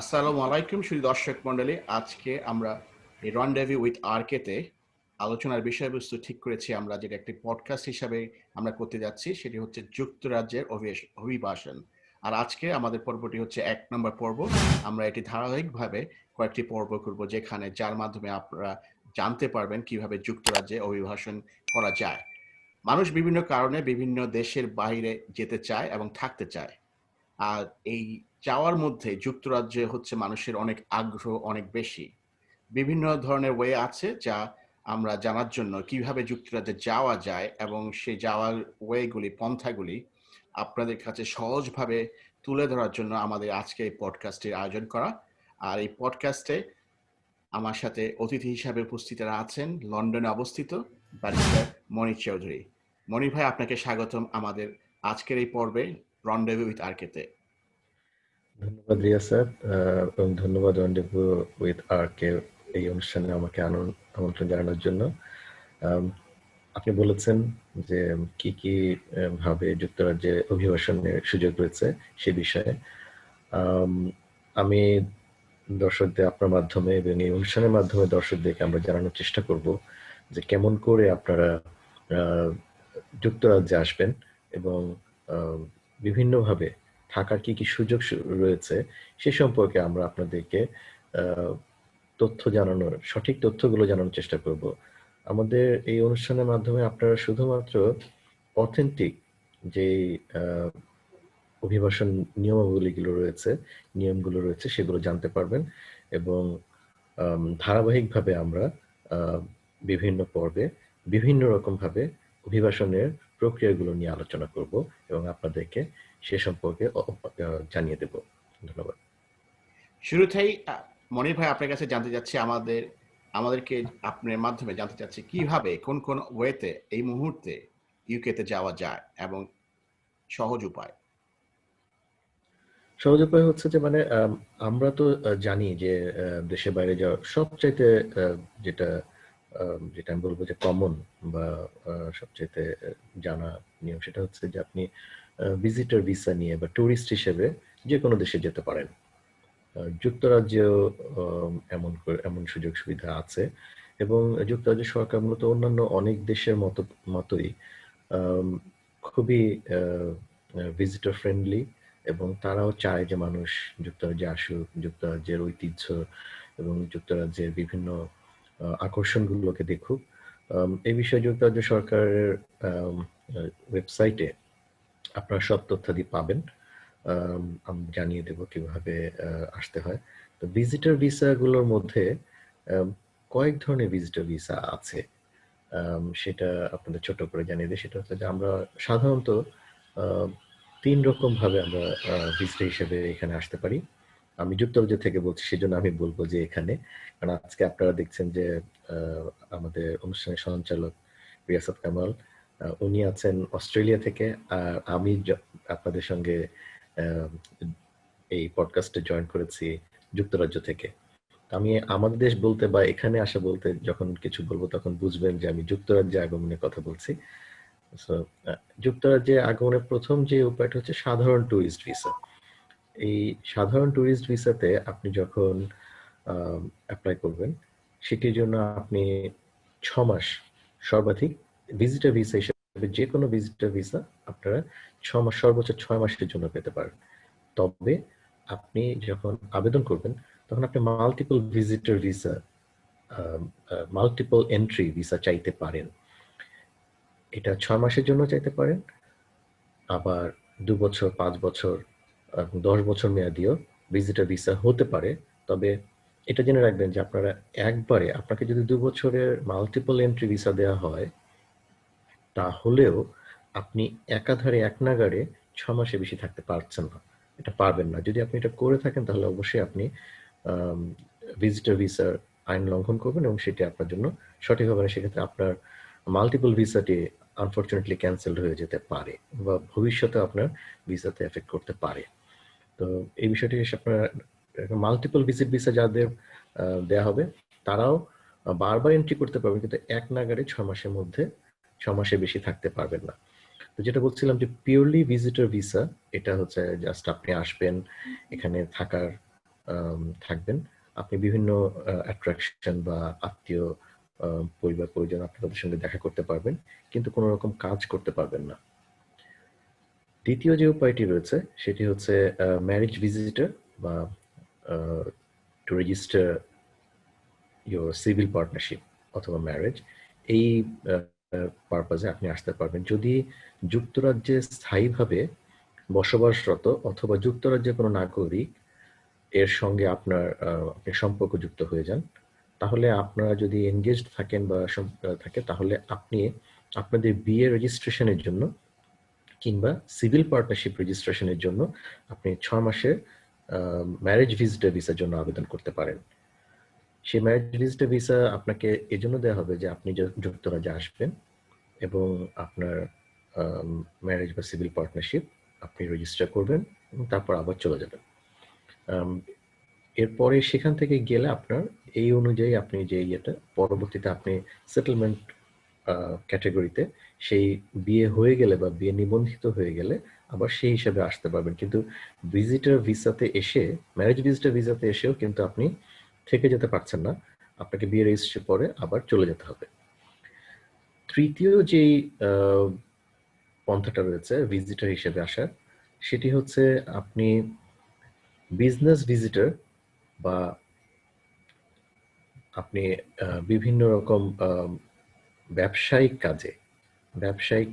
আসসালামু আলাইকুম সুধী দর্শক মণ্ডলী। আজকে আমরা এই রনডেভু উইথ আরকেতে আলোচনার বিষয়বস্তু ঠিক করেছি আমরা, যেটা একটি পডকাস্ট হিসাবে আমরা করতে যাচ্ছি। সেটি হচ্ছে যুক্তরাজ্যের অভিবাসন। আর আজকে আমাদের পর্বটি হচ্ছে ১ নম্বর পর্ব। আমরা এটি ধারাবাহিকভাবে কয়েকটি পর্ব করব, যার মাধ্যমে আপনারা জানতে পারবেন কিভাবে যুক্তরাজ্যে অভিবাসন করা যায়। মানুষ বিভিন্ন কারণে বিভিন্ন দেশের বাইরে যেতে চায় এবং থাকতে চায়। আর এই যাওয়ার মধ্যে যুক্তরাজ্যে হচ্ছে মানুষের অনেক আগ্রহ অনেক বেশি। বিভিন্ন ধরনের ওয়ে আছে যা আমরা জানার জন্য কিভাবে যুক্তরাজ্যে যাওয়া যায় এবং সেই যাওয়ার ওয়েগুলি, পন্থাগুলি আপনাদের কাছে সহজভাবে তুলে ধরার জন্য আমাদের আজকে এই পডকাস্টের আয়োজন করা। আর এই পডকাস্টে আমার সাথে অতিথি হিসাবে উপস্থিতরা আছেন লন্ডনে অবস্থিত ব্যারিস্টার মনির চৌধুরী। মনির ভাই, আপনাকে স্বাগতম আমাদের আজকের এই পর্বে রনডেভু উইথ আরকেতে। ধন্যবাদ রিয়া স্যার, এবং ধন্যবাদ রনডেভু উইথ আরকে এই অনুষ্ঠানে আমাকে আমন্ত্রণ জানানোর জন্য। আপনি বলেছেন যে কি কি ভাবে যুক্তরাজ্যে অভিবাসনের সুযোগ রয়েছে সে বিষয়ে আমি দর্শকদের আপনার মাধ্যমে এবং এই অনুষ্ঠানের মাধ্যমে দর্শকদেরকে আমরা জানানোর চেষ্টা করব যে কেমন করে আপনারা যুক্তরাজ্যে আসবেন এবং বিভিন্নভাবে থাকার কি কি সুযোগ রয়েছে সে সম্পর্কে আমরা আপনাদেরকে সঠিক তথ্যগুলো জানানোর চেষ্টা করব। আমাদের এই অনুষ্ঠানের মাধ্যমে আপনারা শুধুমাত্র অথেন্টিক যে অভিবাসন নিয়মগুলো রয়েছে সেগুলো জানতে পারবেন এবং ধারাবাহিকভাবে আমরা বিভিন্ন পর্বে বিভিন্ন রকম ভাবে অভিবাসনের প্রক্রিয়াগুলো নিয়ে আলোচনা করব এবং আপনাদেরকে সে সম্পর্কে জানিয়ে দেব। ধন্যবাদ। শুরুতেই মনির ভাই, আপনার কাছে জানতে চাচ্ছি, আমাদেরকে আপনার মাধ্যমে জানতে চাচ্ছি কিভাবে কোন কোন ওয়েতে এই মুহূর্তে ইউকেতে যাওয়া যায় এবং সহজ উপায় হচ্ছে যে আমরা তো জানি যে দেশের বাইরে যাওয়ার সবচাইতে যেটা যেটা আমি বলবো যে কমন বা সবচাইতে জানা নিয়ম, সেটা হচ্ছে যে আপনি ভিজিটর ভিসা নিয়ে বা ট্যুরিস্ট হিসেবে যে কোনো দেশে যেতে পারেন। যুক্তরাজ্যেও এমন সুযোগ সুবিধা আছে এবং যুক্তরাজ্য সরকার মূলত অন্যান্য অনেক দেশের মতোই খুবই ভিজিটর ফ্রেন্ডলি এবং তারাও চায় যে মানুষ যুক্তরাজ্যে আসুক, যুক্তরাজ্যের ঐতিহ্য এবং যুক্তরাজ্যের বিভিন্ন আকর্ষণগুলোকে দেখুক। এই বিষয়ে যুক্তরাজ্য সরকারের ওয়েবসাইটে আপনারা সব তথ্যাদি পাবেন। আমি জানিয়ে দেব কিভাবে আসতে হয়। তো ভিজিটর ভিসা গুলোর মধ্যে কয়েক ধরনের ভিজিটর ভিসা আছে, সেটা আপনাদের ছোট করে জানিয়ে দিই। সেটা হচ্ছে যে আমরা সাধারণত 3 রকম ভাবে আমরা ভিজিটর হিসেবে এখানে আসতে পারি। আমি যুক্তরাজ্য থেকে বলছি, সেজন্য আমি বলবো যে এখানে, কারণ আজকে আপনারা দেখছেন যে আমাদের অনুষ্ঠানের সঞ্চালক রিয়াসাত কামাল উনি আছেন অস্ট্রেলিয়া থেকে, আর আমি আপনাদের সঙ্গে এই পডকাস্টে জয়েন করেছি যুক্তরাজ্য থেকে। আমি আমাদের দেশ বলতে বা এখানে আসা বলতে যখন কিছু বলবো তখন বুঝবেন যে আমি যুক্তরাজ্যে আগমনের কথা বলছি। যুক্তরাজ্যে আগমনের প্রথম যে উপায়টা হচ্ছে সাধারণ ট্যুরিস্ট ভিসা। এই সাধারণ ট্যুরিস্ট ভিসাতে আপনি যখন অ্যাপ্লাই করবেন, সেটির জন্য আপনি 6 মাস সর্বাধিক, ভিজিটর ভিসা হিসেবে যে কোনো ভিজিটর ভিসা আপনারা 6 মাস, সর্বোচ্চ 6 মাসের জন্য পেতে পারেন। তবে আপনি যখন আবেদন করবেন তখন আপনি multiple visitor visa, multiple entry visa চাইতে পারেন। এটা 6 মাসের জন্য চাইতে পারেন, আবার 2 বছর, 5 বছর, 10 বছর মেয়াদীয় ভিজিটর ভিসা হতে পারে। তবে এটা জেনে রাখবেন যে আপনাকে যদি 2 বছরের মাল্টিপল এন্ট্রি ভিসা দেওয়া হয়, তাহলেও আপনি একাধারে এক নাগাড়ে 6 মাসে বেশি থাকতে পারছেন না, এটা পারবেন না। যদি আপনি এটা করে থাকেন তাহলে অবশ্যই আপনি ভিজিটর ভিসার আইন লঙ্ঘন করবেন এবং সেটি আপনার জন্য সঠিক হবে না। সেক্ষেত্রে আপনার মাল্টিপল ভিসাটি আনফরচুনেটলি ক্যান্সেলড হয়ে যেতে পারে বা ভবিষ্যতে আপনার ভিসাতে এফেক্ট করতে পারে। তো এই বিষয়টি আপনার মাল্টিপল ভিজিট ভিসা যাদের দেয়া হবে তারাও বারবার এন্ট্রি করতে পারবেন, কিন্তু এক নাগাড়ে 6 মাসের মধ্যে 6 মাসে বেশি থাকতে পারবেন না। তো যেটা বলছিলাম যে পিওরলি ভিজিটর ভিসা, এটা হচ্ছে জাস্ট আপনি আসবেন, এখানে থাকার থাকবেন। আপনি বিভিন্ন অ্যাট্রাকশন বা আত্মীয়, পরিবার পরিজন আপনি তাদের সঙ্গে দেখা করতে পারবেন, কিন্তু কোনো রকম কাজ করতে পারবেন না। দ্বিতীয় যে উপায়টি রয়েছে সেটি হচ্ছে ম্যারেজ ভিজিটর বা to register your civil partnership অথবা ম্যারেজ। এই পারপাজে আপনি আসতে পারবেন যদি যুক্তরাজ্যে স্থায়ীভাবে বসবাসরত অথবা যুক্তরাজ্যের কোনো নাগরিক এর সঙ্গে আপনার আপনি সম্পর্কযুক্ত হয়ে যান। তাহলে আপনারা যদি এনগেজড থাকেন বা থাকে, তাহলে আপনি আপনাদের বিয়ে রেজিস্ট্রেশনের জন্য কিংবা সিভিল পার্টনারশিপ রেজিস্ট্রেশনের জন্য আপনি 6 মাসের ম্যারেজ ভিজিটর ভিসার জন্য আবেদন করতে পারেন। সেই ম্যারেজ ভিজিটর ভিসা আপনাকে এজন্য দেওয়া হবে যে আপনি যুক্তরাজ্যে আসবেন এবং আপনার ম্যারেজ বা সিভিল পার্টনারশিপ আপনি রেজিস্টার করবেন এবং তারপর আবার চলে যাবেন। এরপরে সেখান থেকে গেলে আপনার এই অনুযায়ী আপনি যে পরবর্তীতে আপনি সেটেলমেন্ট ক্যাটাগরিতে সেই বিয়ে হয়ে গেলে বা বিয়ে নিবন্ধিত হয়ে গেলে আবার সেই হিসাবে আসতে পারবেন। কিন্তু ভিজিটর ভিসাতে এসে, ম্যারেজ ভিজিটর ভিসাতে এসেও কিন্তু আপনি থেকে যেতে পারছেন না, আপনাকে বিয়ে রেজিস্ট্রি পরে আবার চলে যেতে হবে। তৃতীয় যেই পন্থাটা রয়েছে ভিজিটর হিসেবে আসার, সেটি হচ্ছে আপনি বিজনেস ভিজিটর বা আপনি বিভিন্ন রকম ব্যবসায়িক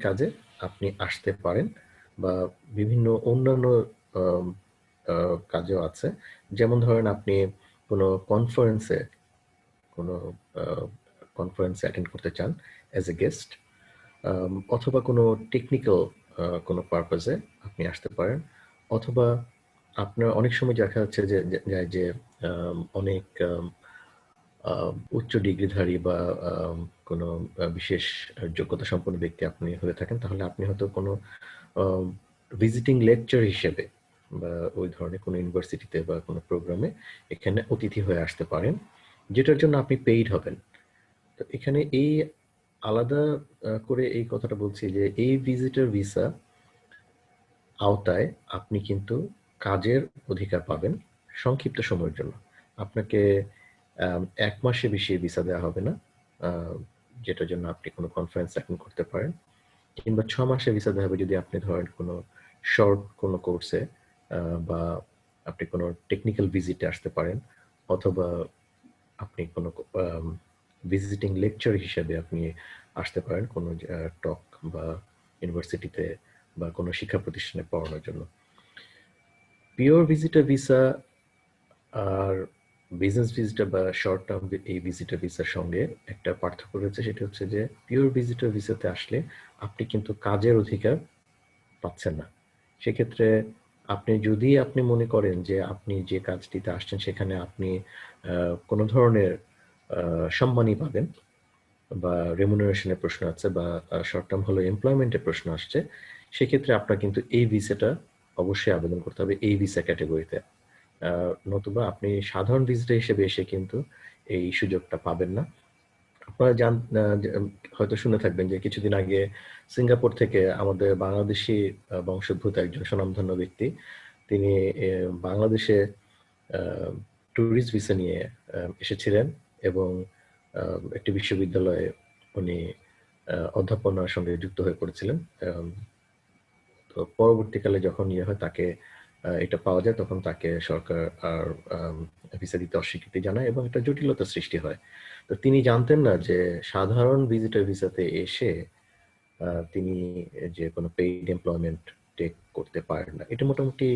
কাজে আপনি আসতে পারেন, বা বিভিন্ন অন্যান্য কাজও আছে। যেমন ধরেন আপনি কোনো কনফারেন্সে অ্যাটেন্ড করতে চান অ্যাজ এ গেস্ট, অথবা কোনো টেকনিক্যাল কোনো পারপাসে আপনি আসতে পারেন, অথবা আপনার অনেক সময় দেখা যাচ্ছে যে অনেক উচ্চ ডিগ্রিধারী বা কোনো বিশেষ যোগ্যতা সম্পন্ন ব্যক্তি আপনি হয়ে থাকেন, তাহলে আপনি হয়তো কোনো ভিজিটিং লেকচার হিসেবে বা ওই ধরনের কোনো ইউনিভার্সিটিতে বা কোনো প্রোগ্রামে এখানে অতিথি হয়ে আসতে পারেন, যেটার জন্য আপনি পেইড হবেন। তো এখানে এই আলাদা করে এই কথাটা বলছি যে এই ভিজিটর ভিসা আওতায় আপনি কিন্তু কাজের অধিকার পাবেন সংক্ষিপ্ত সময়ের জন্য। আপনাকে 1 মাসে বেশি ভিসা দেওয়া হবে না, যেটার জন্য আপনি কোনো কনফারেন্স অ্যাটেন্ড করতে পারেন, কিংবা 6 মাসে ভিসা দেওয়া হবে যদি আপনি ধরেন কোনো শর্ট কোনো কোর্সে বা আপনি কোনো টেকনিক্যাল ভিজিটে আসতে পারেন, অথবা আপনি কোনো ভিজিটিং লেকচার হিসেবে আপনি আসতে পারেন কোনো টক বা ইউনিভার্সিটিতে বা কোনো শিক্ষা প্রতিষ্ঠানে পড়ানোর জন্য। পিওর ভিজিটর ভিসা আর বিজনেস ভিজিটর বা শর্ট টার্ম এই ভিজিটর ভিসার সঙ্গে একটা পার্থক্য রয়েছে, সেটা হচ্ছে যে পিওর ভিজিটর ভিসাতে আসলে আপনি কিন্তু কাজের অধিকার পাচ্ছেন না। সেক্ষেত্রে আপনি মনে করেন যে আপনি যে কাজটিতে আসছেন সেখানে আপনি কোনো ধরনের সম্মানই পাবেন বা রেমুনারেশনের প্রশ্ন আছে বা শর্ট টার্ম হলো এমপ্লয়মেন্টের প্রশ্ন আসছে, সেক্ষেত্রে আপনার কিন্তু এই ভিসাটা অবশ্যই আবেদন করতে হবে এই ভিসা ক্যাটাগরিতে। নতুবা আপনি সাধারণ ভিজিটর হিসেবে এসে কিন্তু এই সুযোগটা পাবেন না। আপনারা হয়তো শুনে থাকবেন যে কিছুদিন আগে সিঙ্গাপুর থেকে আমাদের বাংলাদেশি বংশোদ্ভূত একজন স্বনামধন্য ব্যক্তি, তিনি বাংলাদেশে ট্যুরিস্ট ভিসা নিয়ে এসেছিলেন এবং একটি বিশ্ববিদ্যালয়ে উনি অধ্যাপনার সঙ্গে যুক্ত হয়ে পড়েছিলেন। তো পরবর্তীকালে যখন হয় তাকে এটা পাওয়া যায়, তখন তাকে সরকার আর ভিসা দিতে অস্বীকৃতি জানায় এবং একটা জটিলতা সৃষ্টি হয়। তো তিনি জানতেন না যে সাধারণ ভিজিটর ভিসাতে এসে তিনি যে কোনো পেইড এমপ্লয়মেন্ট টেক করতে পারেন না। এটা মোটামুটি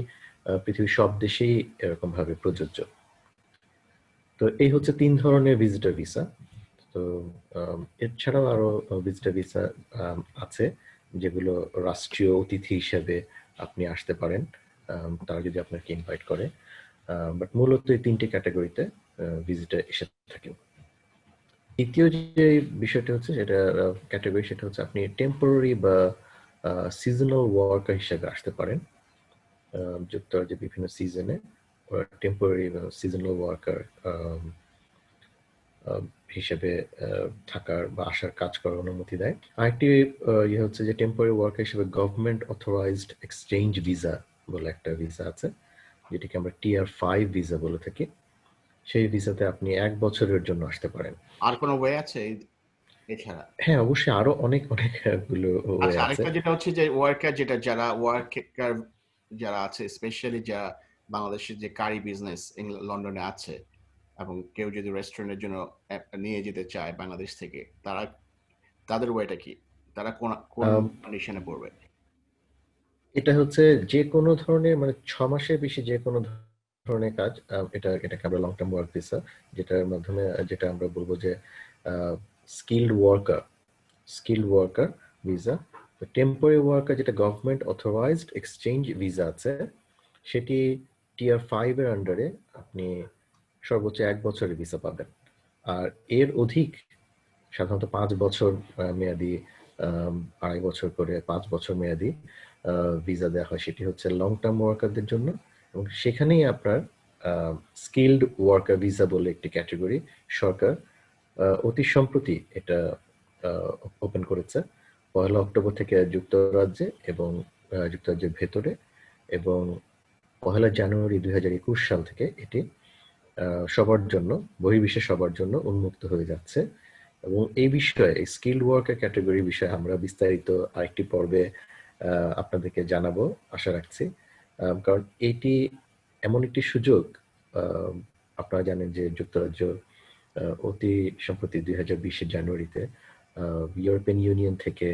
পৃথিবীর সব দেশেই এরকম ভাবে প্রযোজ্য। তো এই হচ্ছে 3 ধরনের ভিজিটর ভিসা। তো এছাড়াও আরো ভিজিটর ভিসা আছে যেগুলো রাষ্ট্রীয় অতিথি হিসেবে আপনি আসতে পারেন, তারা যদি আপনাকে ইনভাইট করে। বাট মূলত এই 3টে ক্যাটাগরিতে ভিজিটর এসে থাকেন। দ্বিতীয় যে বিষয়টা হচ্ছে সেটা ক্যাটাগরি, সেটা হচ্ছে আপনি টেম্পোরারি বা সিজনাল ওয়ার্কার হিসেবে আসতে পারেন। যুক্তরাজ্যের বিভিন্ন সিজনে টেম্পোরারি বা সিজনাল ওয়ার্কার হিসেবে থাকার বা আসার কাজ করার অনুমতি দেয়। আরেকটি হচ্ছে যে টেম্পোরারি ওয়ার্কার হিসেবে গভর্নমেন্ট অথরাইজড এক্সচেঞ্জ ভিসা বলে একটা ভিসা আছে। যেটিকে আমরা টিআর 5 ভিসা বলে থাকি, সেই ভিসাতে আপনি 1 বছরের জন্য আসতে পারেন। আর কোনো ওয়ে আছে এছাড়া? হ্যাঁ, অবশ্যই আরো অনেক অনেক গুলো ওয়ে আচ্ছা, আছে। আরেকটা যেটা হচ্ছে যে ওয়ার্কার, যেটা যারা ওয়ার্কার যারা আছে, স্পেশালি যারা বাংলাদেশের যে কারি বিজনেস লন্ডনে আছে, এবং কেউ যদি রেস্টুরেন্টের জন্য নিয়ে যেতে চায় বাংলাদেশ থেকে, তাদের ওয়েটা কি? তারা কোন কোন আম, কন্ডিশনে পড়বে? এটা হচ্ছে যে কোনো ধরনের, মানে 6 মাসের বেশি যে কোনো ধরনের কাজ, এটাকে আমরা লং টার্ম ওয়ার্ক ভিসা, যেটার মাধ্যমে যেটা আমরা বলবো যে skilled worker, visa. Temporary worker যেটা গভর্নমেন্ট অথরাইজড এক্সচেঞ্জ ভিসা আছে, সেটি টিআর 5 এর আন্ডারে আপনি সর্বোচ্চ 1 বছরের ভিসা পাবেন। আর এর অধিক সাধারণত 5 বছর মেয়াদি, 2.5 বছর করে 5 বছর মেয়াদি ভিসা দেওয়া হয়, সেটি হচ্ছে লং টার্ম ওয়ার্কারদের জন্য। এবং সেখানেই আপনার স্কিল্ড ওয়ার্কার ভিসা বলে একটি ক্যাটাগরি সরকার অতি সম্প্রতি এটা ওপেন করেছে, 1 অক্টোবর থেকে যুক্তরাজ্যে এবং যুক্তরাজ্যের ভেতরে, এবং 1 জানুয়ারি 2021 সাল থেকে এটি সবার জন্য, বহির্বিশ্বের সবার জন্য উন্মুক্ত হয়ে যাচ্ছে। এবং এই বিষয়ে, এই স্কিল্ড ওয়ার্কার ক্যাটাগরি বিষয়ে আমরা বিস্তারিত আরেকটি পর্বে আপনাদেরকে জানাবো আশা রাখছি। কারণ এটি এমন একটি সুযোগ, আপনারা জানেন যে যুক্তরাজ্য অতি সম্প্রতি 2020 জানুয়ারিতে ইউরোপিয়ান ইউনিয়ন থেকে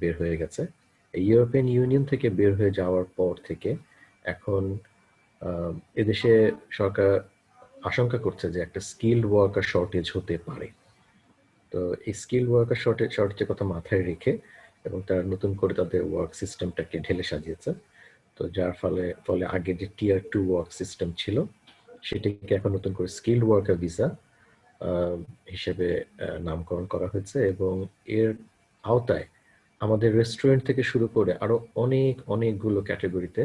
বের হয়ে গেছে। এই ইউরোপিয়ান ইউনিয়ন থেকে বের হয়ে যাওয়ার পর থেকে এখন এদেশে সরকার আশঙ্কা করছে যে একটা স্কিল্ড ওয়ার্কার শর্টেজ হতে পারে। তো এই স্কিল্ড ওয়ার্কার শর্টেজের কথা মাথায় রেখে, এবং তারা নতুন করে তাদের ওয়ার্ক সিস্টেমটাকে ঢেলে সাজিয়েছে। তো যার ফলে আগে যে টিআর 2 ওয়ার্ক সিস্টেম ছিল, সেটিকে এখন নতুন করে স্কিল্ড ওয়ার্কার ভিসা হিসেবে নামকরণ করা হয়েছে। এবং এর আওতায় আমাদের রেস্টুরেন্ট থেকে শুরু করে আরো অনেকগুলো ক্যাটাগরিতে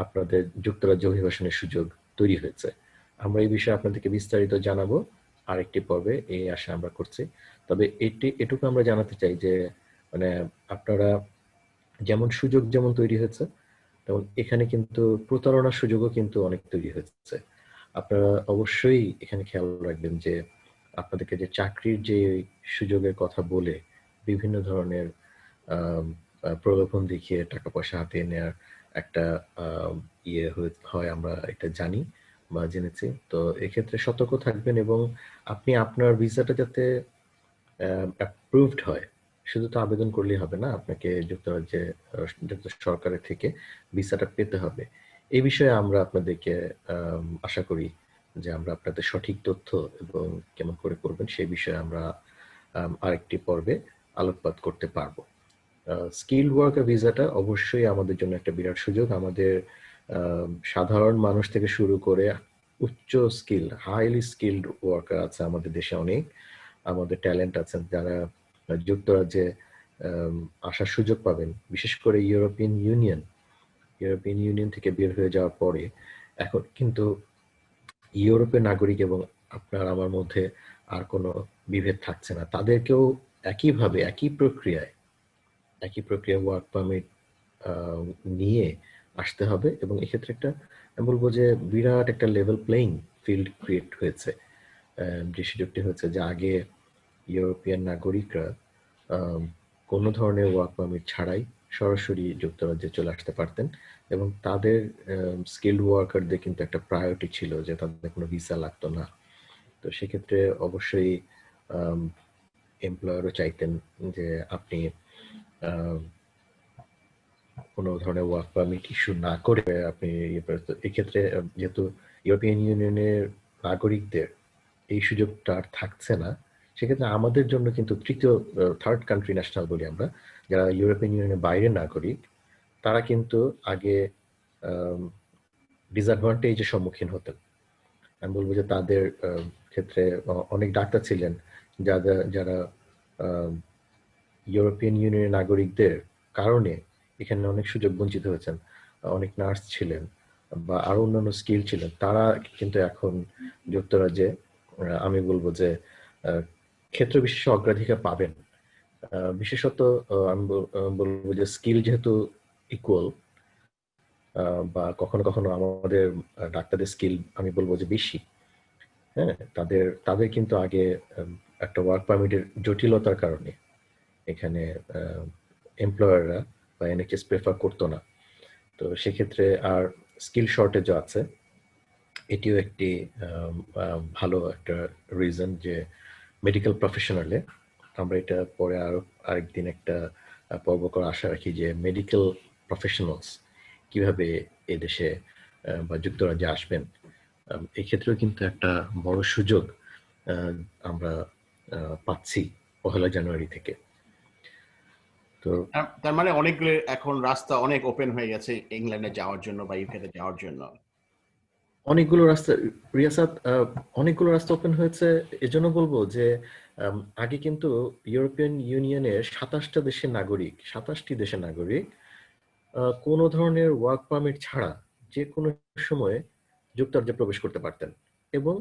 আপনাদের যুক্তরাজ্য অভিবাসনের সুযোগ তৈরি হয়েছে। আমরা এই বিষয়ে আপনাদেরকে বিস্তারিত জানাবো আরেকটি পর্বে, এই আশা আমরা করছি। তবে এটুকু আমরা জানাতে চাই যে, মানে আপনারা যেমন তৈরি হয়েছে, তেমন এখানে কিন্তু প্রতারণার সুযোগও কিন্তু অনেক তৈরি হয়েছে। আপনারা অবশ্যই এখানে খেয়াল রাখবেন যে আপনাদেরকে যে চাকরির যে সুযোগের কথা বলে বিভিন্ন ধরনের প্রলোভন দেখিয়ে টাকা পয়সা হাতিয়ে নেওয়ার একটা হয়, আমরা এটা জানি বা জেনেছি। তো এক্ষেত্রে সতর্ক থাকবেন, এবং আপনি আপনার ভিসাটা যাতে অ্যাপ্রুভড হয়, শুধু তো আবেদন করলেই হবে না, আপনাকে যুক্তরাজ্যে সরকারের থেকে ভিসাটা পেতে হবে। এই বিষয়ে আমরা আপনাদেরকে আশা করি যে আমরা আপনাদের সঠিক তথ্য এবং কেমন করে করবেন সেই বিষয়ে আমরা আরেকটি পর্বে আলোকপাত করতে পারবো। স্কিল্ড ওয়ার্কার ভিসাটা অবশ্যই আমাদের জন্য একটা বিরাট সুযোগ। আমাদের সাধারণ মানুষ থেকে শুরু করে উচ্চ স্কিল, হাইলি স্কিল্ড ওয়ার্কার আছে আমাদের দেশে অনেক। আমাদের ট্যালেন্ট আছেন যারা যুক্তরাজ্যে আসার সুযোগ পাবেন, বিশেষ করে ইউরোপিয়ান ইউনিয়ন থেকে বের হয়ে যাওয়ার পরে এখন কিন্তু ইউরোপের নাগরিক এবং আপনার আমার মধ্যে আর কোনো বিভেদ থাকছে না। তাদেরকেও একইভাবে একই প্রক্রিয়া ওয়ার্ক পারমিট নিয়ে আসতে হবে। এবং এক্ষেত্রে একটা, আমি বলবো যে বিরাট একটা লেভেল প্লেইং ফিল্ড ক্রিয়েট হয়েছে। যে সুযোগটি হচ্ছে যে আগে ইউরোপিয়ান নাগরিকরা কোনো ধরনের ওয়ার্ক পারমিট ছাড়াই সরাসরি যুক্তরাজ্যে চলে আসতে পারতেন, এবং তাদের স্কিল্ড ওয়ার্কারদের কিন্তু একটা প্রায়োরিটি ছিল যে তাদের কোনো ভিসা লাগতো না। তো সেক্ষেত্রে অবশ্যই এমপ্লয়ারও চাইতেন যে আপনি কোনো ধরনের ওয়ার্ক পারমিট ইস্যু না করে আপনি এক্ষেত্রে যেহেতু ইউরোপিয়ান ইউনিয়নের নাগরিকদের এই সুযোগটা আর থাকছে না, সেক্ষেত্রে আমাদের জন্য কিন্তু থার্ড কান্ট্রি ন্যাশনাল বলি আমরা, যারা ইউরোপিয়ান ইউনিয়নের বাইরের নাগরিক, তারা কিন্তু আগে ডিসঅ্যাডভান্টেজের সম্মুখীন হতেন। আমি বলবো যে তাদের ক্ষেত্রে অনেক ডাক্তার ছিলেন যারা ইউরোপিয়ান ইউনিয়নের নাগরিকদের কারণে এখানে অনেক সুযোগ বঞ্চিত হয়েছেন। অনেক নার্স ছিলেন বা আরো অন্যান্য স্কিল ছিলেন, তারা কিন্তু এখন যুক্তরাজ্যে আমি বলবো যে ক্ষেত্র বিশেষে অগ্রাধিকার পাবেন। বিশেষত আমি বলবো যে স্কিল যেহেতু ইকুয়াল, বা কখনো কখনো আমাদের ডাক্তারদের স্কিল আমি বলবো যে বেশি। হ্যাঁ, তাদের তাদের কিন্তু আগে একটা ওয়ার্ক পারমিটের জটিলতার কারণে এখানে এমপ্লয়াররা বা এনএইচএস প্রেফার করতো না। তো সেক্ষেত্রে আর স্কিল শর্টেজও আছে। এটিও একটি ভালো একটা রিজন যে মেডিকেল প্রফেশনালে আমরা এটা পরে আরো আরেকদিন একটা পর্ব করার আশা রাখি যে মেডিকেল প্রফেশনালস কিভাবে এদেশে বা যুক্তরাজ্যে আসবেন। এই ক্ষেত্রেও কিন্তু একটা বড় সুযোগ আমরা পাচ্ছি 1 জানুয়ারি থেকে। তো তার মানে অনেকগুলো এখন রাস্তা অনেক ওপেন হয়ে গেছে ইংল্যান্ডে যাওয়ার জন্য বা ইউকেতে যাওয়ার জন্য। অনেকগুলো রাস্তা, রিয়াসাত, অনেকগুলো রাস্তা ওপেন হয়েছে। এজন্য বলবো যে আগে কিন্তু ইউরোপিয়ান ইউনিয়নের 27টি দেশের নাগরিক কোনো ধরনের ওয়ার্ক পারমিট ছাড়া যে কোনো সময়ে যুক্তরাজ্যে প্রবেশ করতে পারতেন এবং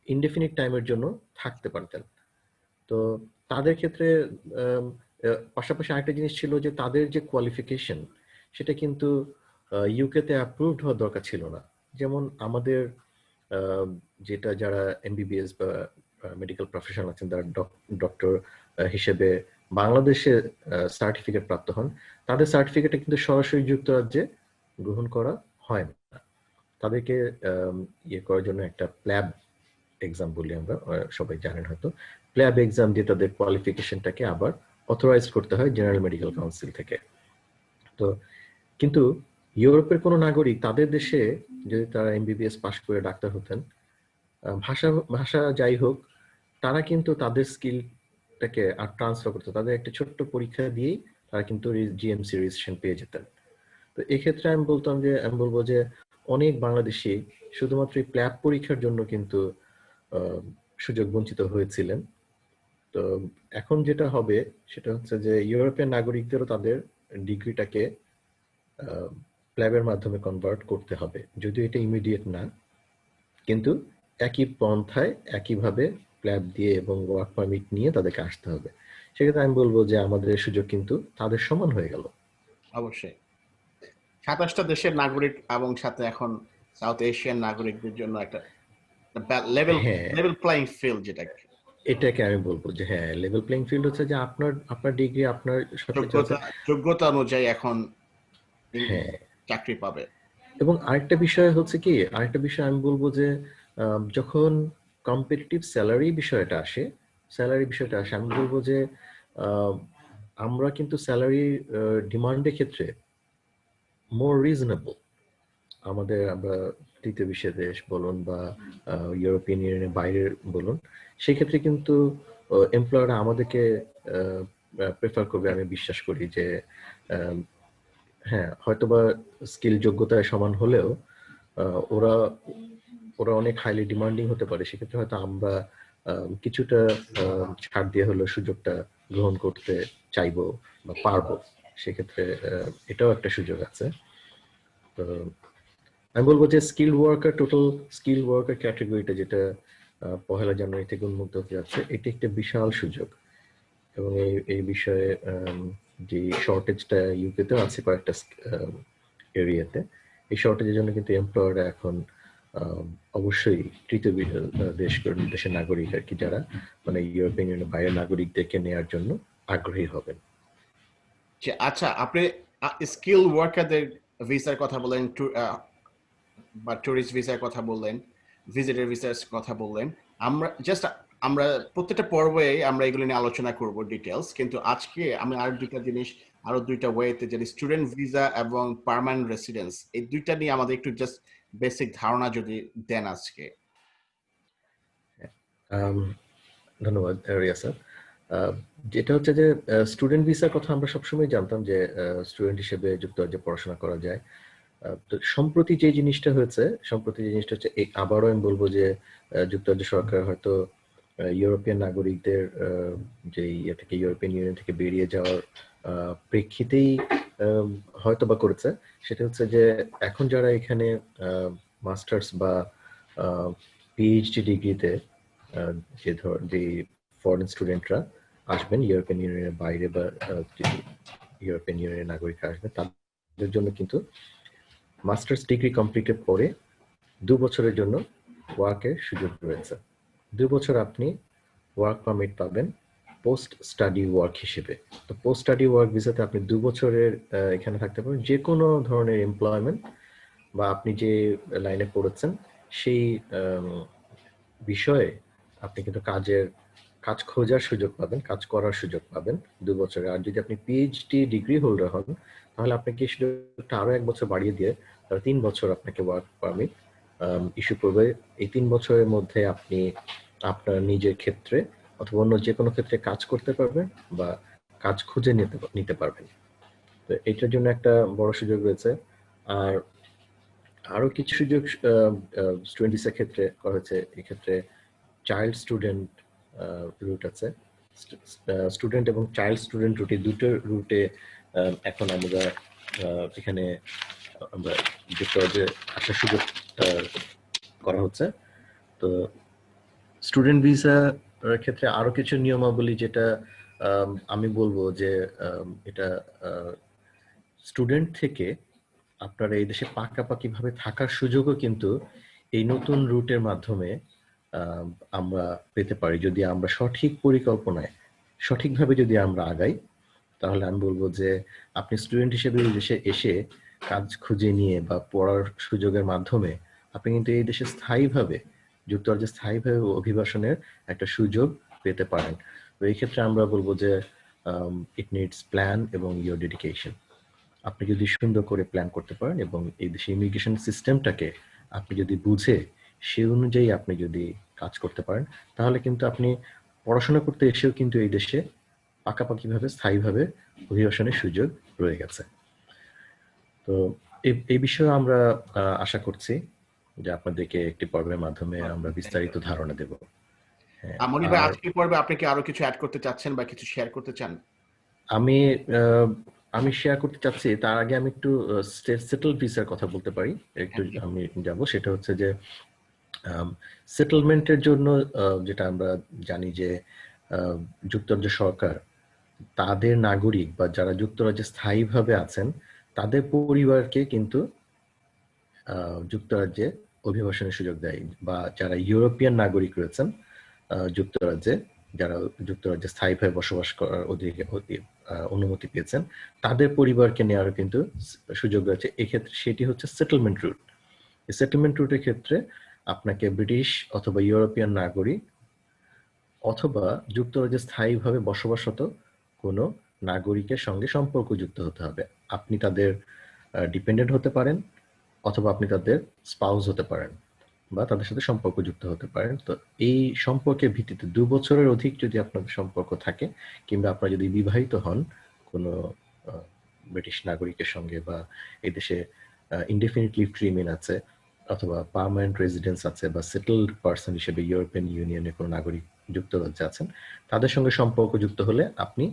ইনডেফিনিট টাইমের জন্য থাকতে পারতেন। তো তাদের ক্ষেত্রে পাশাপাশি আরেকটা জিনিস ছিল যে তাদের যে কোয়ালিফিকেশন সেটা কিন্তু ইউকেতে অ্যাপ্রুভড হওয়ার দরকার ছিল না। যেমন আমাদের যেটা যারা এমবিবিএস বা মেডিকেল প্রফেশনাল আছেন তারা ডক্টর হিসেবে বাংলাদেশে সার্টিফিকেট প্রাপ্ত হন, তাদের সার্টিফিকেটটা কিন্তু সরাসরি যুক্তরাজ্যে গ্রহণ করা হয় না। তাদেরকে ইয়ে করার জন্য একটা প্ল্যাব এক্সাম বলি আমরা, সবাই জানেন হয়তো, প্ল্যাব এক্সাম দিয়ে তাদের কোয়ালিফিকেশনটাকে আবার অথরাইজ করতে হয় জেনারেল মেডিকেল কাউন্সিল থেকে। তো কিন্তু ইউরোপের কোনো নাগরিক তাদের দেশে যদি তারা এমবিবিএস পাশ করে ডাক্তার হতেন, ভাষা ভাষা যাই হোক, তারা কিন্তু তাদের স্কিলটাকে আর ট্রান্সফার করতো, তাদের একটা ছোট্ট পরীক্ষা দিয়েই তারা কিন্তু জিএমসি রেজিস্ট্রেশন পেয়ে যেতেন। তো এক্ষেত্রে আমি বলবো যে অনেক বাংলাদেশি শুধুমাত্র এই প্ল্যাব পরীক্ষার জন্য কিন্তু সুযোগ বঞ্চিত হয়েছিলেন। তো এখন যেটা হবে সেটা হচ্ছে যে ইউরোপিয়ান নাগরিকদেরও তাদের ডিগ্রিটাকে প্ল্যাবের মাধ্যমে কনভার্ট করতে হবে, যদিও এটা ইমিডিয়েট না, কিন্তু একই পন্থায় একইভাবে প্ল্যাব দিয়ে এবং ওয়ার্ক পারমিট নিয়ে তাদেরকে আসতে হবে। সেক্ষেত্রে আমি বলবো যে আমাদের সুযোগ কিন্তু তাদের সমান হয়ে গেল। অবশ্যই 27টা দেশের নাগরিক এবং সাথে এখন সাউথ এশিয়ান নাগরিকদের জন্য একটা লেভেল হ্যাঁ, লেভেল প্লেইং ফিল্ড, যেটা এটাকে আমি বলবো যে হ্যাঁ, লেভেল প্লেইং ফিল্ড হচ্ছে যে আপনার আপনার ডিগ্রি আপনার সবকিছু আছে। যোগ্যতা অনুযায়ী এখন হ্যাঁ, চাকরি পাবে। এবং আরেকটা বিষয় আমি বলবো যে যখন কম্পিটিটিভ স্যালারি বিষয়টা আসে, আমি বলবো যে আহ, আমরা কিন্তু স্যালারি ডিমান্ডের ক্ষেত্রে মোর রিজনেবল। আমরা তৃতীয় বিশ্বের দেশ বলুন বা ইউরোপিয়ান ইউনিয়নের বাইরের বলুন, সেক্ষেত্রে কিন্তু এমপ্লয়াররা আমাদেরকে প্রেফার করবে, আমি বিশ্বাস করি যে হ্যাঁ, হয়তোবা স্কিল যোগ্যতায় সমান হলেও ওরা ওরা অনেক হাইলি ডিমান্ডিং হতে পারে। সেক্ষেত্রে হয়তো আমরা কিছুটা ছাড় দিয়ে হলেও সুযোগটা গ্রহণ করতে চাইবো বা পারবো। সেক্ষেত্রে এটাও একটা সুযোগ আছে। তো আমি বলবো যে টোটাল স্কিল ওয়ার্কার ক্যাটাগরিটা যেটা 1 জানুয়ারি থেকে উন্মুক্ত হতে যাচ্ছে, এটি একটা বিশাল সুযোগ। এবং এই বিষয়ে যে শর্টেজটা ইউকেতেও আছে কয়েকটা এরিয়াতে, এই শর্টেজের জন্য কিন্তু এমপ্লয়াররা এখন অবশ্যই তৃতীয় দেশের নাগরিক আর কি, যারা মানে ইউরোপিয়ান ইউনিয়নের বাইরের নাগরিকদেরকে নেওয়ার জন্য আগ্রহী হবেন। আচ্ছা, আপনি স্কিল ওয়ার্কারদের ভিসার কথা বলেন বা টুরিস্ট ভিসার কথা বললেন, ভিজিটর ভিসার কথা বললেন। আমরা প্রত্যেকটা পর্বে আমরা এগুলো নিয়ে আলোচনা করব ডিটেলস, কিন্তু আজকে আমি আরো দুইটা ওয়েতে, যেটা স্টুডেন্ট ভিসা এবং পার্মানেন্ট রেসিডেন্স, এই দুইটা নিয়ে আমাদের একটু জাস্ট বেসিক ধারণা যদি দেন আজকে। ধন্যবাদ রিয়াসা। যেটা হচ্ছে যে স্টুডেন্ট ভিসার কথা আমরা সবসময় জানতাম যে স্টুডেন্ট হিসেবে যুক্তরাজ্যে পড়াশোনা করা যায়। তো সম্প্রতি যে জিনিসটা হচ্ছে হচ্ছে আবারও আমি বলবো যে যুক্তরাজ্য সরকার হয়তো ইউরোপিয়ান নাগরিকদের যে থেকে ইউরোপিয়ান ইউনিয়ন থেকে বেরিয়ে যাওয়ার প্রেক্ষিতেই হয়তো বা করেছে। সেটা হচ্ছে যে এখন যারা এখানে মাস্টার্স বা পিএইচডি ডিগ্রিতে যে ফরেন স্টুডেন্টরা আসবেন ইউরোপিয়ান ইউনিয়নের বাইরে বা ইউরোপিয়ান ইউনিয়নের নাগরিকরা আসবেন, তাদের জন্য কিন্তু মাস্টার্স ডিগ্রি কমপ্লিটের পরে 2 বছরের জন্য ওয়ার্কের সুযোগ রয়েছে। 2 বছর আপনি ওয়ার্ক পারমিট পাবেন পোস্ট স্টাডি ওয়ার্ক হিসেবে। তো পোস্ট স্টাডি ওয়ার্ক ভিসাতে আপনি 2 বছরের এখানে থাকতে পারেন, যে কোনো ধরনের এমপ্লয়মেন্ট বা আপনি যে লাইনে পড়েছেন সেই বিষয়ে আপনি কিন্তু কাজ খোঁজার সুযোগ পাবেন, কাজ করার সুযোগ পাবেন 2 বছরে। আর যদি আপনি পিএইচডি ডিগ্রি হোল্ডার হন তাহলে আপনাকে এই সুযোগটা আরো 1 বছর বাড়িয়ে দিয়ে তারা 3 বছর আপনাকে ওয়ার্ক পারমিট ইস্যু করবে। এই 3 বছরের মধ্যে আপনি আপনার নিজের ক্ষেত্রে অথবা অন্য যে কোনো ক্ষেত্রে কাজ করতে পারবেন বা কাজ খুঁজে নিতে পারবেন। তো এটার জন্য একটা বড় সুযোগ রয়েছে। আর আরো কিছু সুযোগ স্টুডেন্ট ভিসার ক্ষেত্রে করা হয়েছে। এক্ষেত্রে চাইল্ড স্টুডেন্ট রুট আছে। স্টুডেন্ট এবং চাইল্ড স্টুডেন্ট রুটে দুটো রুটে এখন আমরা এখানে আমরা যুক্তরাজ্যে আসার সুযোগ করা হচ্ছে। তো স্টুডেন্ট ভিসা ক্ষেত্রে আরো কিছু নিয়মাবলী যেটা আমি বলবো যে এটা স্টুডেন্ট থেকে আপনারা এই দেশে পাকাপাকি ভাবে থাকার সুযোগও কিন্তু এই নতুন রুটের মাধ্যমে আমরা পেতে পারি, যদি আমরা সঠিক পরিকল্পনায় সঠিকভাবে যদি আমরা আগাই। তাহলে আমি বলবো যে আপনি স্টুডেন্ট হিসেবে এই দেশে এসে কাজ খুঁজে নিয়ে বা পড়ার সুযোগের মাধ্যমে আপনি কিন্তু এই দেশে স্থায়ীভাবে যুক্তরাজ্যে স্থায়ীভাবে অভিবাসনের একটা সুযোগ পেতে পারেন। তো এই ক্ষেত্রে আমরা বলবো যে ইট নিডস প্ল্যান এবং ইয়োর ডেডিকেশন। আপনি যদি সুন্দর করে প্ল্যান করতে পারেন এবং এই দেশে ইমিগ্রেশন সিস্টেমটাকে আপনি যদি বুঝে সে অনুযায়ী আপনি যদি কাজ করতে পারেন, তাহলে কিন্তু আপনি পড়াশোনা করতে এসেও কিন্তু এই দেশে পাকাপাকিভাবে স্থায়ীভাবে অভিবাসনের সুযোগ রয়ে গেছে। তো এই বিষয়ে আমরা আশা করছি যে আপনাদেরকে একটি পর্বের মাধ্যমে আমরা বিস্তারিত ধারণা দেব। মনির ভাই, আজকের পর্বে আপনি কি আরো কিছু অ্যাড করতে চাচ্ছেন বা কিছু শেয়ার করতে চান? আমি শেয়ার করতে চাচ্ছি, তার আগে আমি একটু সেটেল ভিসার কথা বলতে পারি। একটু আমি যাব, সেটা হচ্ছে যে সেটেলমেন্টের জন্য যেটা আমরা জানি যে যুক্তরাজ্য সরকার তাদের নাগরিক বা যারা যুক্তরাজ্যে স্থায়ীভাবে আছেন তাদের পরিবারকে কিন্তু যুক্তরাজ্যে অভিবাসনের সুযোগ দেয়, বা যারা ইউরোপিয়ান নাগরিক রয়েছেন যুক্তরাজ্যে, যারা যুক্তরাজ্যে স্থায়ীভাবে বসবাস করার অনুমতি পেয়েছেন, তাদের পরিবারকে নেওয়ারও কিন্তু সুযোগ রয়েছে। এক্ষেত্রে সেটি হচ্ছে সেটেলমেন্ট রুট। এই সেটেলমেন্ট রুটের ক্ষেত্রে আপনাকে ব্রিটিশ অথবা ইউরোপিয়ান নাগরিক অথবা যুক্তরাজ্যে স্থায়ীভাবে বসবাসরত কোনো নাগরিকের সঙ্গে সম্পর্কযুক্ত হতে হবে। আপনি তাদের ডিপেন্ডেন্ট হতে পারেন অথবা আপনি তাদের স্পাউস হতে পারেন বা তাদের সাথে সম্পর্কযুক্ত হতে পারেন। তো এই সম্পর্কের ভিত্তিতে 2 বছরের অধিক যদি আপনাদের সম্পর্ক থাকে, কিংবা আপনারা যদি বিবাহিত হন কোনো ব্রিটিশ নাগরিকের সঙ্গে, বা এই দেশে ইনডেফিনিট লিভ টু রিমেইন আছে অথবা পার্মানেন্ট রেসিডেন্স আছে, বা সেটেলড পারসন হিসেবে ইউরোপিয়ান ইউনিয়নের কোনো নাগরিক যুক্তরাজ্যে আছেন, তাদের সঙ্গে সম্পর্কযুক্ত হলে আপনি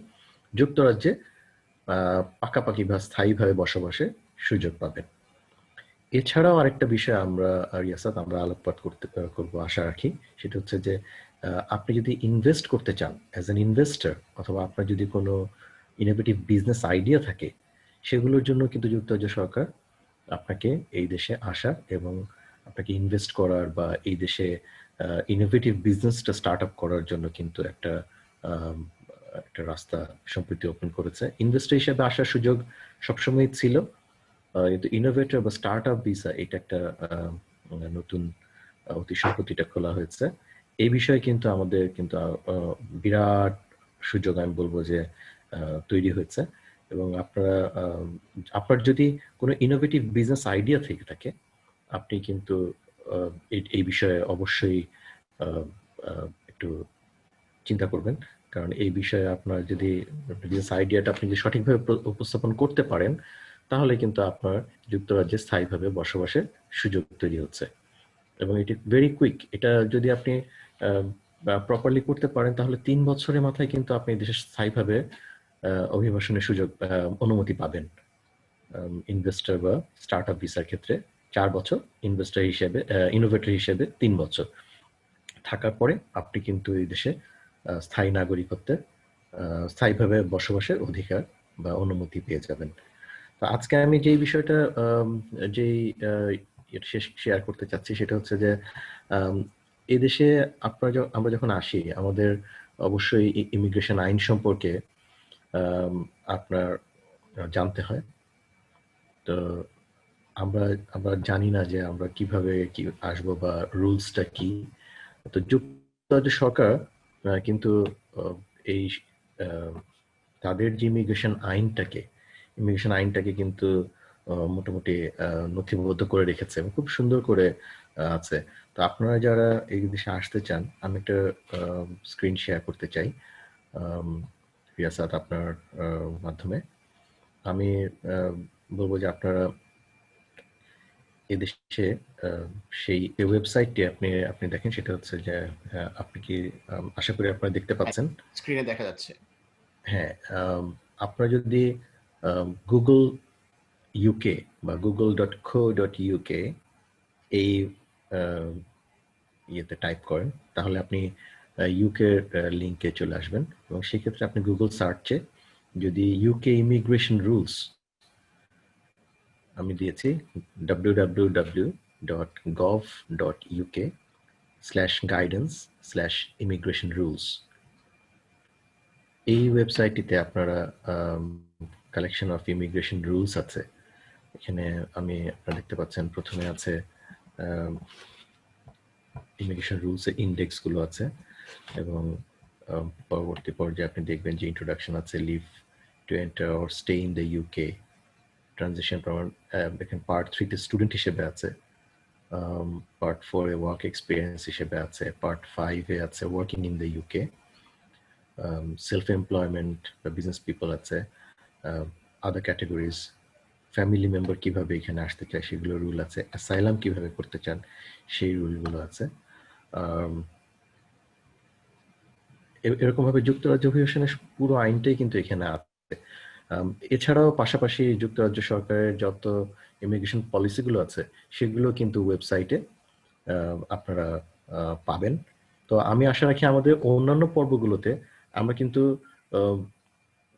যুক্তরাজ্যে পাকাপাকি বা স্থায়ীভাবে বসবাসের সুযোগ পাবেন। এছাড়াও আরেকটা বিষয় আমরা রিয়াসাত আমরা আলোকপাত করবো আশা রাখি, সেটা হচ্ছে যে আপনি যদি ইনভেস্ট করতে চান অ্যাজ অ্যান ইনভেস্টর, অথবা আপনার যদি কোনো ইনোভেটিভ বিজনেস আইডিয়া থাকে, সেগুলোর জন্য কিন্তু যুক্তরাজ্য সরকার আপনাকে এই দেশে আসার এবং আপনাকে ইনভেস্ট করার বা এই দেশে ইনোভেটিভ বিজনেসটা স্টার্ট আপ করার জন্য কিন্তু একটা রাস্তা সম্প্রতি ওপেন করেছে। ইনভেস্টর হিসেবে আসার সুযোগ সবসময় ছিল, কিন্তু ইনোভেটর বা স্টার্ট আপ ভিসা এটা একটা নতুন অতি সম্প্রতিটা খোলা হয়েছে। এই বিষয়ে কিন্তু আমাদের কিন্তু বিরাট সুযোগ আমি বলবো যে তৈরি হয়েছে। এবং আপনার যদি কোনো ইনোভেটিভ বিজনেস আইডিয়া থেকে থাকে, আপনি কিন্তু এই বিষয়ে অবশ্যই একটু চিন্তা করবেন, কারণ এই বিষয়ে আপনার যদি বিজনেস আইডিয়াটা আপনি যদি সঠিকভাবে উপস্থাপন করতে পারেন, তাহলে কিন্তু আপনার যুক্তরাজ্যে স্থায়ীভাবে বসবাসের সুযোগ তৈরি হচ্ছে। এবং এটি ভেরি কুইক। এটা যদি আপনি প্রপারলি করতে পারেন, তাহলে 3 বছরের মাথায় কিন্তু আপনি দেশে স্থায়ীভাবে অভিবাসনের সুযোগ অনুমতি পাবেন। ইনভেস্টর বা স্টার্ট আপ ভিসার ক্ষেত্রে 4 বছর, ইনভেস্টর হিসেবে ইনোভেটর হিসেবে 3 বছর থাকার পরে আপনি কিন্তু এই দেশে স্থায়ী নাগরিকত্বের স্থায়ীভাবে বসবাসের অধিকার বা অনুমতি পেয়ে যাবেন। আজকে আমি যেই বিষয়টা যেই শেয়ার করতে চাচ্ছি সেটা হচ্ছে যে এদেশে আমরা যখন আসি আমাদের অবশ্যই ইমিগ্রেশন আইন সম্পর্কে আপনার জানতে হয়। তো আমরা আমরা জানি না যে আমরা কিভাবে কি আসবো বা রুলসটা কি। তো যুক্তরাজ্য সরকার কিন্তু এই তাদের যে ইমিগ্রেশন আইনটাকে কিন্তু মোটামুটি নথিবদ্ধ করে রেখেছে এবং খুব সুন্দর করে আছে। তো আপনারা যারা এই দেশে আসতে চান, আমি একটা স্ক্রিন শেয়ার করতে চাই রিয়াসাত আপনার মাধ্যমে। আমি বলবো যে আপনারা এদেশে সেই ওয়েবসাইটটি আপনি দেখেন, সেটা হচ্ছে যে আপনি কি আশা করি আপনারা দেখতে পাচ্ছেন। স্ক্রিনে দেখা যাচ্ছে। হ্যাঁ, আপনারা যদি গুগল ইউকে বা google.co.uk এই ইয়েতে টাইপ করেন, তাহলে আপনি ইউকে লিঙ্কে চলে আসবেন এবং সেক্ষেত্রে আপনি গুগল সার্চে যদি ইউকে ইমিগ্রেশন রুলস আমি দিয়েছি www.gov.uk/guidance/immigration rules, এই ওয়েবসাইটটিতে আপনারা কালেকশন অফ ইমিগ্রেশন রুলস আছে। এখানে আপনারা দেখতে পাচ্ছেন প্রথমে আছে ইমিগ্রেশন রুলস এর ইন্ডেক্স গুলো আছে এবং পরবর্তী পর্যায়ে আপনি দেখবেন যে ইন্ট্রোডাকশন আছে, leave to enter or stay in the UK, transition দেখেন পার্ট 3 তে স্টুডেন্ট হিসেবে আছে, পার্ট 4 এ ওয়ার্ক এক্সপিরিয়েন্স হিসেবে আছে, পার্ট 5 এ আছে working in the UK, self employment বা বিজনেস পিপল আছে, আদার ক্যাটাগরিজ, ফ্যামিলি মেম্বার কিভাবে এখানে আসতে চায় সেগুলো রুল আছে, অ্যাসাইলাম কিভাবে করতে চান সেই রুলগুলো আছে। এরকম ভাবে যুক্তরাজ্য অভিবাসনের পুরো আইনটাই কিন্তু এখানে আছে। এছাড়াও পাশাপাশি যুক্তরাজ্য সরকারের যত ইমিগ্রেশন পলিসিগুলো আছে সেগুলো কিন্তু ওয়েবসাইটে আপনারা পাবেন। তো আমি আশা রাখি আমাদের অন্যান্য পর্বগুলোতে আমরা কিন্তু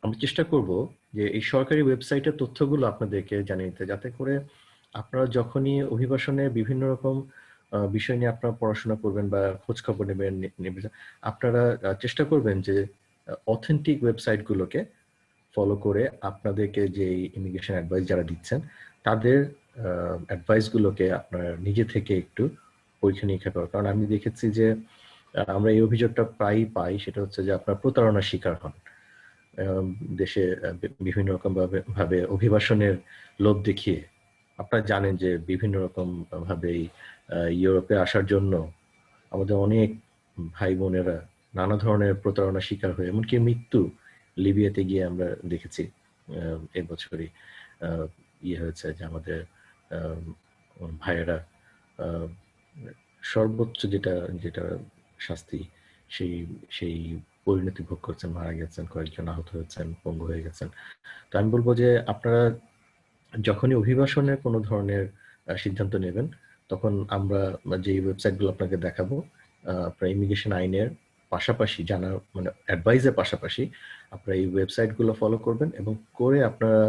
আমরা চেষ্টা করব যে এই সরকারি ওয়েবসাইটের তথ্যগুলো আপনাদেরকে জানিয়ে দিতে, যাতে করে আপনারা যখনই অভিবাসনে বিভিন্ন রকম বিষয় নিয়ে আপনারা পড়াশোনা করবেন বা খোঁজ খবর নেবেন, আপনারা চেষ্টা করবেন যে অথেন্টিক ওয়েবসাইটগুলোকে ফলো করে আপনাদেরকে যে ইমিগ্রেশন অ্যাডভাইস যারা দিচ্ছেন তাদের অ্যাডভাইসগুলোকে আপনারা নিজে থেকে একটু পরীক্ষা নিরীক্ষা করার। কারণ আমি দেখেছি যে আমরা এই অভিযোগটা প্রায়ই পাই, সেটা হচ্ছে যে আপনারা প্রতারণার শিকার হন। দেশে বিভিন্ন রকম ভাবে অভিবাসনের লোভ দেখিয়ে আপনারা জানেন যে বিভিন্ন রকম ভাবেই ইউরোপে আসার জন্য আমাদের অনেক ভাই বোনেরা নানা ধরনের প্রতারণার শিকার হয়ে এমনকি মৃত্যু লিবিয়াতে গিয়ে আমরা দেখেছি এবছরই ইয়ে হয়েছে যে আমাদের ভাইয়েরা সর্বোচ্চ যেটা যেটা শাস্তি সেই সেই পরিণতি ভোগ করছেন, মারা গেছেন, কয়েকজন আহত হয়েছেন, পঙ্গু হয়ে গেছেন। তো আমি বলবো যে আপনারা যখনই অভিবাসনের কোনো ধরনের সিদ্ধান্ত নেবেন তখন আমরা যে ওয়েবসাইটগুলো আপনাকে দেখাবো আপনার ইমিগ্রেশন আইনের পাশাপাশি জানা মানে অ্যাডভাইসের পাশাপাশি আপনারা এই ওয়েবসাইটগুলো ফলো করবেন এবং করে আপনারা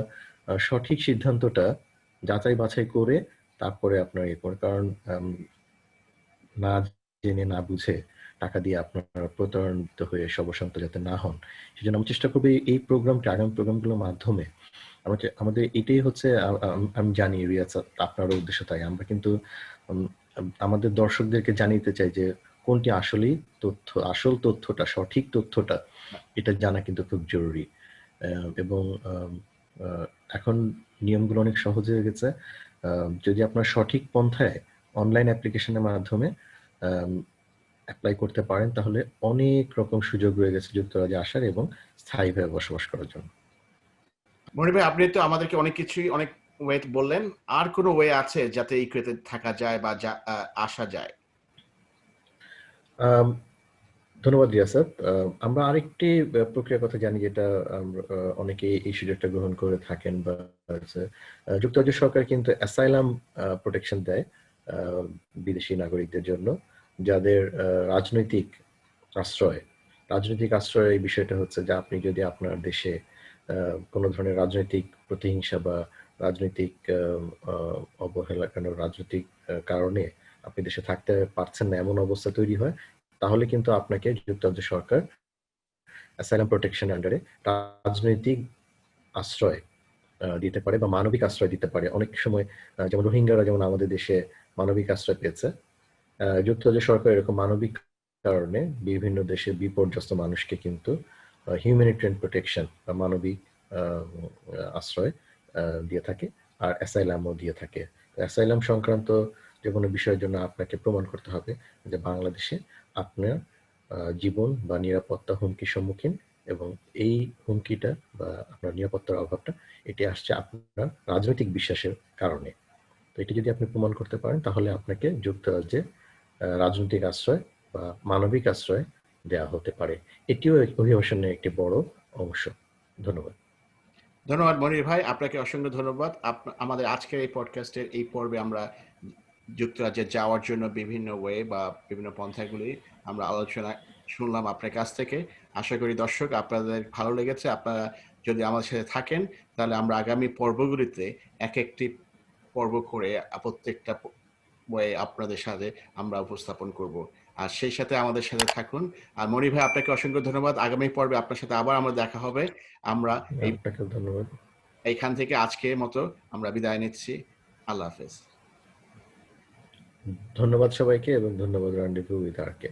সঠিক সিদ্ধান্তটা যাচাই বাছাই করে তারপরে আপনারা ইয়ে করবেন। কারণ না জেনে না বুঝে টাকা দিয়ে আপনারা প্রতারণিত হয়ে সর্বশান্ত যাতে না হন, সেজন্য আমি চেষ্টা করবো এই প্রোগ্রামটা আগামী প্রোগ্রামগুলোর মাধ্যমে আমাদের এটাই হচ্ছে আমি জানি রিয়াজ আপনার উদ্দেশ্য, তাই আমরা কিন্তু আমাদের দর্শকদেরকে জানিয়ে চাই যে কোনটি আসলেই আসল তথ্যটা, সঠিক তথ্যটা এটা জানা কিন্তু খুব জরুরি। এবং এখন নিয়মগুলো অনেক সহজ হয়ে গেছে। যদি আপনার সঠিক পন্থায় অনলাইন অ্যাপ্লিকেশনের মাধ্যমে অ্যাপ্লাই করতে পারেন তাহলে অনেক রকম সুযোগ রয়ে গেছে যুক্তরাজ্যে আসার এবং স্থায়ীভাবে বসবাস করার জন্য। মনির ভাই, আপনি তো আমাদেরকে অনেক কিছুই অনেক ওয়ে বললেন, আর কোনো ওয়ে আছে যাতে এই ক্রেতে থাকা যায় বা আসা যায়? ধন্যবাদ রিয়াসাত। আমরা আরেকটি প্রক্রিয়ার কথা জানি যেটা অনেকে এই সুযোগটা গ্রহণ করে থাকেন বা যুক্তরাজ্য সরকার কিন্তু অ্যাসাইলাম প্রোটেকশন দেয় বিদেশি নাগরিকদের জন্য যাদের রাজনৈতিক আশ্রয়। এই বিষয়টা হচ্ছে যে আপনি যদি আপনার দেশে কোনো ধরনের রাজনৈতিক প্রতিহিংসা বা রাজনৈতিক অবহেলা, কেন রাজনৈতিক কারণে আপনি দেশে থাকতে পারছেন না এমন অবস্থা তৈরি হয়, তাহলে কিন্তু আপনাকে যুক্তরাজ্য সরকার অ্যাসাইলাম প্রোটেকশন আন্ডারে রাজনৈতিক আশ্রয় দিতে পারে বা মানবিক আশ্রয় দিতে পারে। অনেক সময় যেমন রোহিঙ্গারা যেমন আমাদের দেশে মানবিক আশ্রয় পেয়েছে, যুক্তরাজ্য সরকার এরকম মানবিক কারণে বিভিন্ন দেশের বিপর্যস্ত মানুষকে কিন্তু হিউম্যানিটেরিয়ান প্রোটেকশন বা মানবিক আশ্রয় দিয়ে থাকে, আর অ্যাসাইলামও দিয়ে থাকে। অ্যাসাইলাম সংক্রান্ত যে কোনো বিষয়ের জন্য আপনাকে প্রমাণ করতে হবে যে বাংলাদেশে আপনার জীবন বা নিরাপত্তা হুমকির সম্মুখীন, এবং এই হুমকিটা বা আপনার নিরাপত্তার অভাবটা এটি আসছে আপনার রাজনৈতিক বিশ্বাসের কারণে। তো এটি যদি আপনি প্রমাণ করতে পারেন, তাহলে আপনাকে যুক্তরাজ্যে রাজনৈতিক আশ্রয় বা মানবিক আশ্রয় দেওয়া হতে পারে। এটিও অভিবাসনের একটি বড় অংশ। ধন্যবাদ। ধন্যবাদ মনির ভাই, আপনাকে অসংখ্য ধন্যবাদ। আমাদের আজকের এই পডকাস্টের এই পর্বে আমরা যুক্তরাজ্যে যাওয়ার জন্য বিভিন্ন ওয়ে বা বিভিন্ন পন্থাগুলি আমরা আলোচনা শুনলাম আপনার কাছ থেকে। আশা করি দর্শক আপনাদের ভালো লেগেছে। আপনারা যদি আমাদের সাথে থাকেন, তাহলে আমরা আগামী পর্বগুলিতে এক একটি পর্ব করে প্রত্যেকটা ওয়ে আপনাদের সাথে আমরা উপস্থাপন করব। আর সেই সাথে আমাদের সাথে থাকুন। আর মনির ভাই, আপনাকে অসংখ্য ধন্যবাদ। আগামী পর্বে আপনার সাথে আবার আমরা দেখা হবে। আমরা আপনাকেও ধন্যবাদ। এইখান থেকে আজকের মতো আমরা বিদায় নিচ্ছি। আল্লাহ হাফেজ। ধন্যবাদ সবাইকে, এবং ধন্যবাদ রান্ডেভু উইথ আরকে।